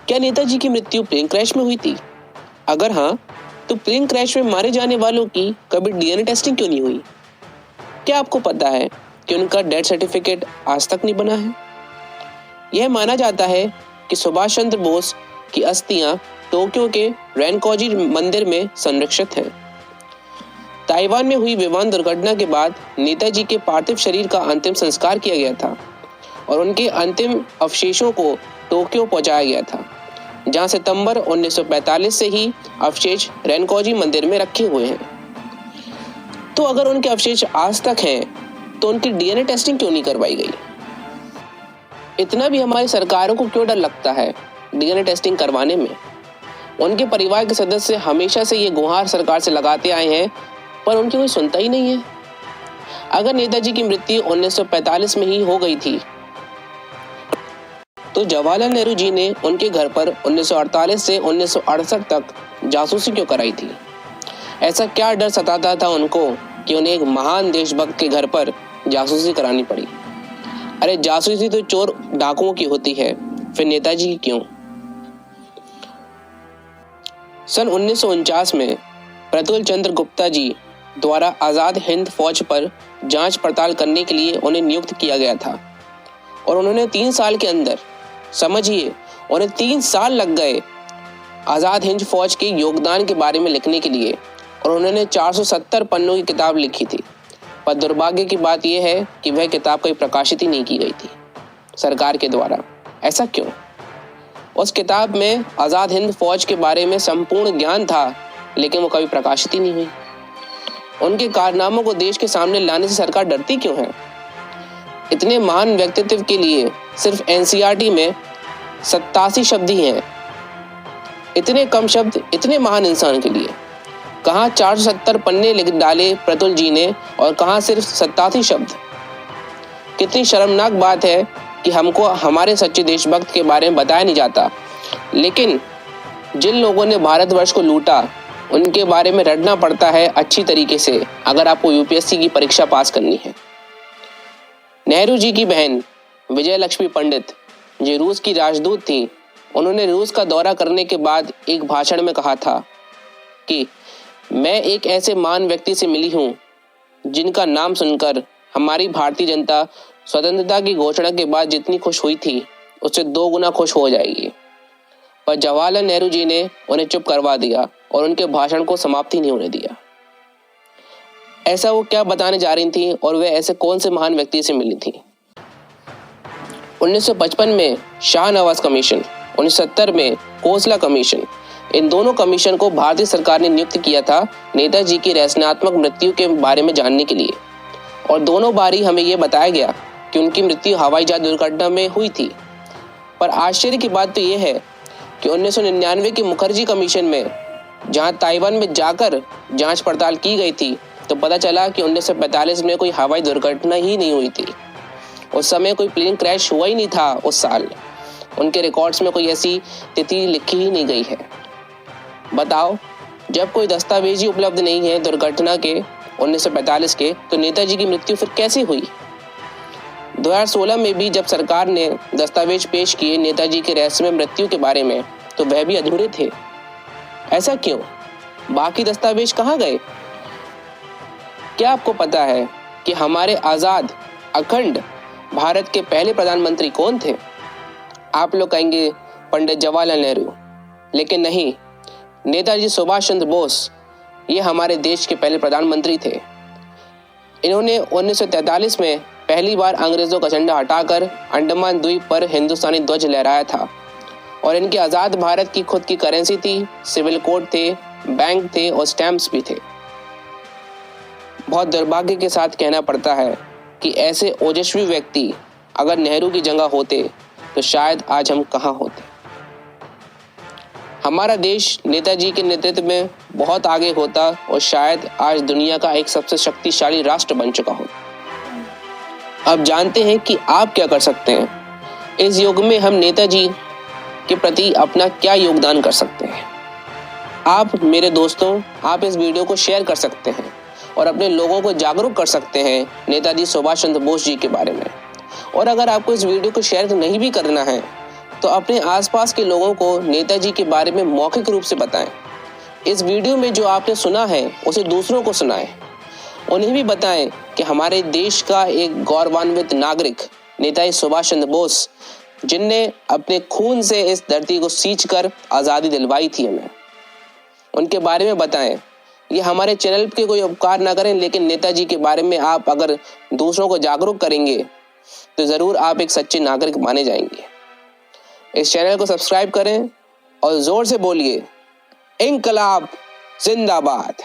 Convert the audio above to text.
क्या नेताजी की मृत्यु प्लेन क्रैश में हुई थी? अगर हाँ, तो प्लेन क्रैश में मारे जाने वालों की कभी डीएनए टेस्टिंग क्यों नहीं हुई? क्या आपको पता है कि उनका डेथ सर्टिफिकेट आज तक नहीं बना है? यह माना जाता है कि सुभाष चंद्र बोस की अस्थियां टोक्यो के रेनकोजी मंदिर में संरक्षित हैं। ताइवान में हुई विमान दुर्घटना के बाद नेताजी के पार्थिव शरीर का अंतिम संस्कार किया गया था और उनके अंतिम अवशेषों को टोक्यो पहुंचाया गया था, जहां सितंबर 1945 से ही अवशेष रेनकोजी मंदिर में रखे हुए हैं। तो अगर उनके अवशेष आज तक हैं, तो उनकी डीएनए टेस्टिंग क्यों नहीं करवाई गई? इतना भी हमारी सरकारों को क्यों डर लगता है डीएनए टेस्टिंग करवाने में? उनके परिवार के सदस्य हमेशा से ये गुहार सरकार से लगाते आए हैं, पर उनकी कोई सुनता ही नहीं है। अगर नेताजी की मृत्यु 1945 में ही हो गई थी, तो जवाहरलाल नेहरू जी ने उनके घर पर 1948 से 1968 तक जासूसी क्यों कराई थी? ऐसा क्या डर सताता था उनको कि उन्हें एक महान देशभक्त के घर पर जासूसी करानी पड़ी? अरे जासूसी तो चोर डाकुओं की होती है, फिर नेताजी की क्यों? सन 1949 में प्रतुल चंद्र गुप्ता जी द्वारा आज़ाद हिंद फौज पर जांच पड़ताल करने के लिए उन्हें नियुक्त किया गया था और उन्होंने 3 साल के अंदर, समझिए, उन्हें 3 साल लग गए आज़ाद हिंद फौज के योगदान के बारे में लिखने के लिए और उन्होंने 470 पन्नों की किताब लिखी थी। पर दुर्भाग्य की बात यह है कि वह किताब कभी प्रकाशित ही नहीं की गई थी सरकार के द्वारा। ऐसा क्यों? उस किताब में आज़ाद हिंद फौज के बारे में संपूर्ण ज्ञान था, लेकिन वो कभी प्रकाशित ही नहीं हुई। उनके कारनामों को देश के सामने लाने से सरकार डरती क्यों है? इतने महान व्यक्तित्व के लिए सिर्फ एनसीईआरटी में 87 शब्द ही हैं। इतने कम शब्द इतने महान इंसान के लिए। कहाँ 470 पन्ने लिख डाले प्रतुल जी ने और कहाँ सिर्फ 87 शब्द। कितनी शर्मनाक बात है कि हमको हमारे सच्चे देशभक्त के बारे में बताया नहीं जाता, लेकिन जिन लोगों ने भारतवर्ष को लूटा उनके बारे में रटना पड़ता है अच्छी तरीके से अगर आपको यूपीएससी की परीक्षा पास करनी है। नेहरू जी की बहन विजय लक्ष्मी पंडित, जो रूस की राजदूत थी, उन्होंने रूस का दौरा करने के बाद एक भाषण में कहा था कि मैं एक ऐसे महान व्यक्ति से मिली हूँ जिनका नाम सुनकर हमारी भारतीय जनता स्वतंत्रता की घोषणा के बाद जितनी खुश हुई थी उससे 2 गुना खुश हो जाएगी। पर जवाहरलाल नेहरू जी ने उन्हें चुप करवा दिया और उनके भाषण को समाप्त ही नहीं होने दिया। ऐसा वो क्या बताने जा रही थी और वे ऐसे कौन से महान व्यक्ति से मिली थी? 1955 में शाहनवाज कमीशन, 1970 में कोसला कमीशन, इन दोनों कमीशन को भारतीय सरकार ने नियुक्त किया था नेताजी की रहस्यात्मक मृत्यु के बारे में जानने के लिए, और दोनों बारी हमें यह बताया गया कि उनकी मृत्यु हवाई जहाज दुर्घटना में हुई थी। पर आश्चर्य की बात तो यह है कि 1999 की मुखर्जी कमीशन में, जहां ताइवान में जाकर जांच पड़ताल की गई थी, तो पता चला कि 1945 में कोई हवाई दुर्घटना ही नहीं हुई थी। उस समय कोई प्लेन क्रैश हुआ ही नहीं था उस साल। उनके रिकॉर्ड्स में कोई ऐसी तिथि लिखी ही नहीं गई है। बताओ, जब कोई दस्तावेज ही उपलब्ध नहीं है दुर्घटना के 1945 के, तो नेताजी की मृत्यु फिर कैसे हुई? 2016 में भी जब सरकार ने दस्तावेज पेश किए नेताजी के रहस्यमय मृत्यु के बारे में, तो वह भी अधूरे थे। ऐसा क्यों? बाकी दस्तावेज कहाँ गए? क्या आपको पता है कि हमारे आज़ाद अखंड भारत के पहले प्रधानमंत्री कौन थे? आप लोग कहेंगे पंडित जवाहरलाल नेहरू, लेकिन नहीं, नेताजी सुभाष चंद्र बोस ये हमारे देश के पहले प्रधानमंत्री थे। इन्होंने 1943 में पहली बार अंग्रेजों का झंडा हटाकर अंडमान द्वीप पर हिंदुस्तानी ध्वज लहराया था, और इनके आज़ाद भारत की खुद की करेंसी थी, सिविल कोड थे, बैंक थे और स्टैम्प्स भी थे। बहुत दुर्भाग्य के साथ कहना पड़ता है कि ऐसे ओजस्वी व्यक्ति अगर नेहरू की जगह होते तो शायद आज हम कहाँ होते। हमारा देश नेताजी के नेतृत्व में बहुत आगे होता और शायद आज दुनिया का एक सबसे शक्तिशाली राष्ट्र बन चुका होता। अब जानते हैं कि आप क्या कर सकते हैं। इस युग में हम नेताजी के प्रति अपना क्या योगदान कर सकते हैं। आप मेरे दोस्तों, आप इस वीडियो को शेयर कर सकते हैं और अपने लोगों को जागरूक कर सकते हैं नेताजी सुभाष चंद्र बोस जी के बारे में। और अगर आपको इस वीडियो को शेयर नहीं भी करना है, तो अपने आसपास के लोगों को नेताजी के बारे में मौखिक रूप से बताएं। इस वीडियो में जो आपने सुना है उसे दूसरों को सुनाएं। उन्हें भी बताएं कि हमारे देश का एक गौरवान्वित नागरिक नेताजी सुभाष चंद्र बोस, जिनने अपने खून से इस धरती को सींचकर आज़ादी दिलवाई थी, हमें उनके बारे में बताएं। ये हमारे चैनल के कोई उपकार ना करें, लेकिन नेताजी के बारे में आप अगर दूसरों को जागरूक करेंगे तो ज़रूर आप एक सच्चे नागरिक माने जाएंगे। इस चैनल को सब्सक्राइब करें और ज़ोर से बोलिए, इंकलाब जिंदाबाद।